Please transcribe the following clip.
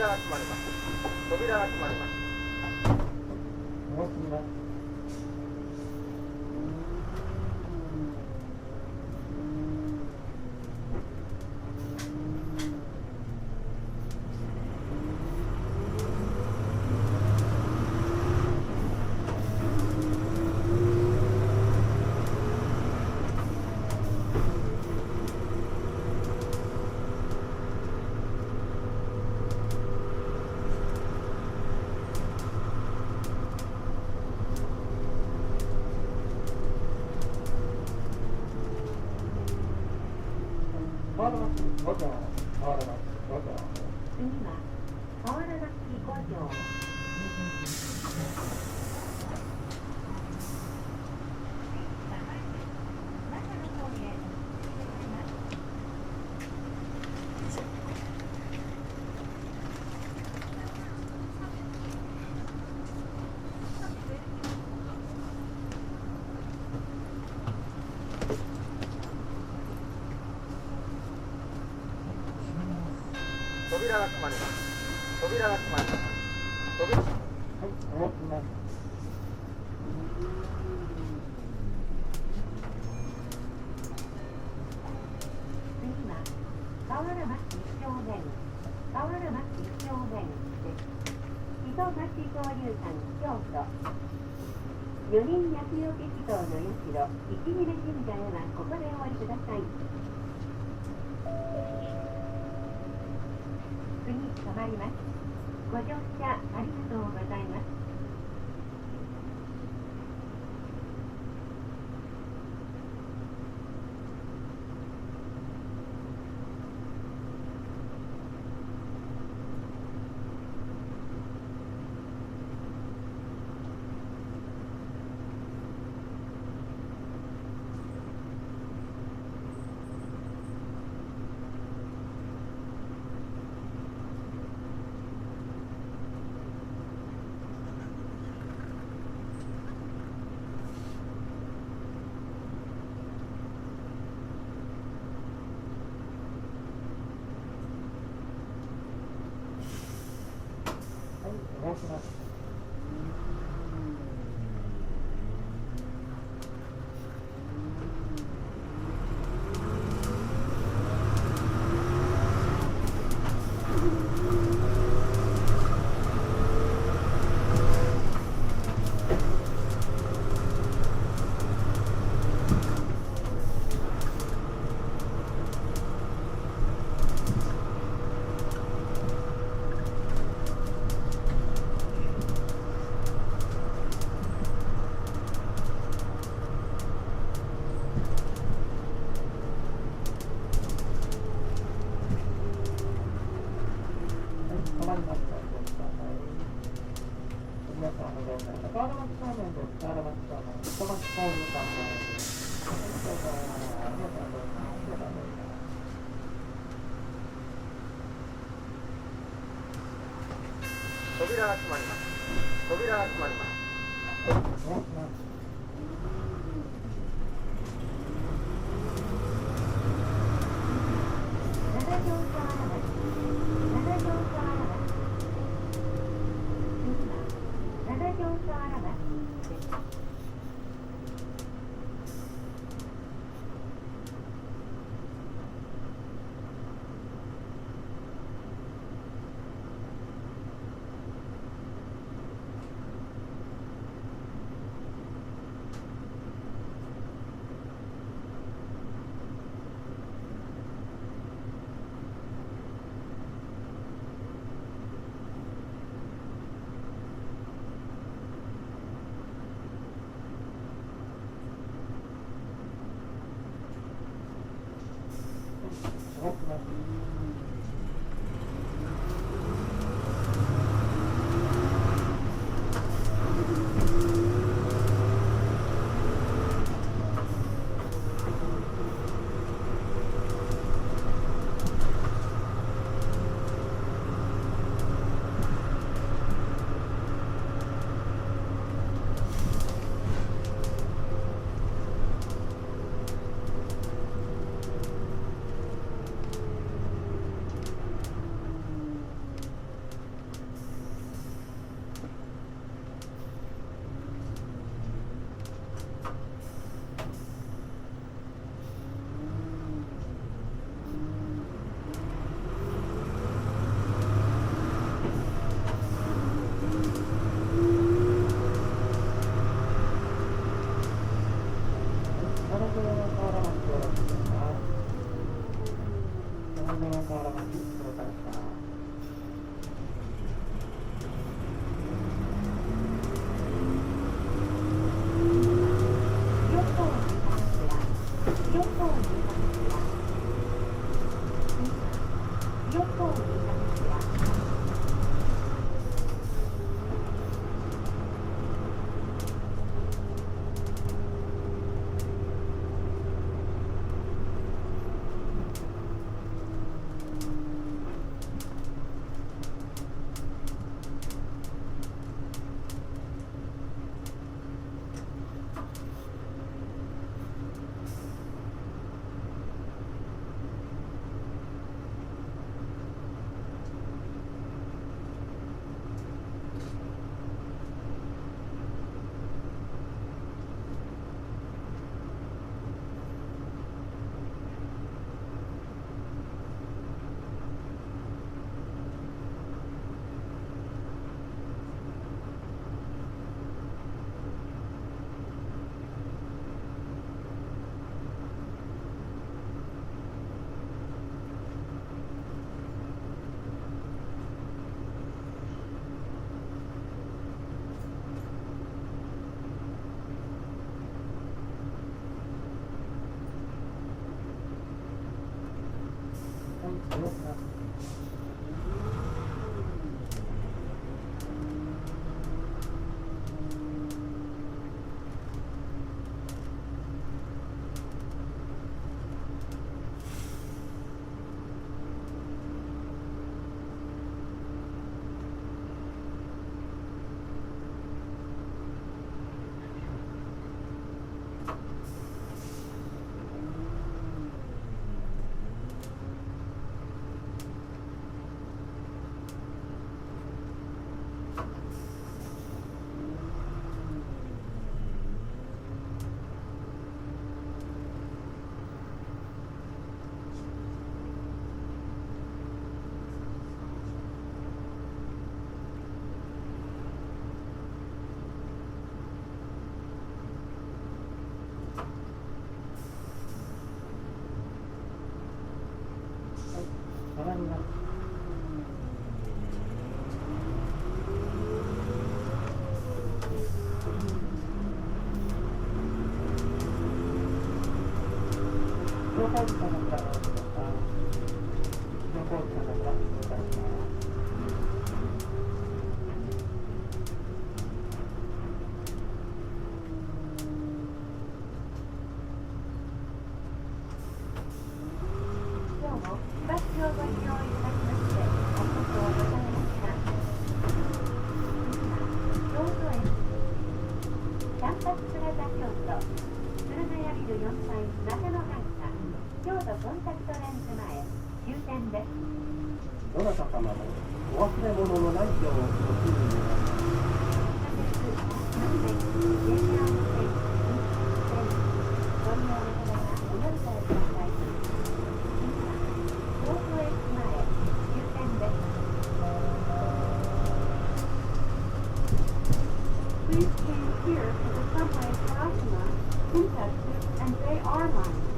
扉が閉まります。扉が閉まります。次は河原町5条。扉が閉まります。扉が閉まります。扉。はい、お待ちます。次は河原町一丁目。河原町一丁目です。木戸町交流館京都。女人厄除け祈祷の社、一峰神社へはここでお降りください。次止まります。ご乗車ありがとうございます。お願いします。扉が閉まります。扉が閉まります。下がります。乗降時の方からお願いします。乗降時の方からお願いします。今日もバスをご利用いただきましてありがとうございました。京都駅キャンパスプラザ京都鶴ヶ谷ビル4階中野阪京都コンタクトレンズ前終点です。どなた様もお忘れ物のないようご注意願います。Please change here to the subway Hiroshima, Shintetsu, and JR line.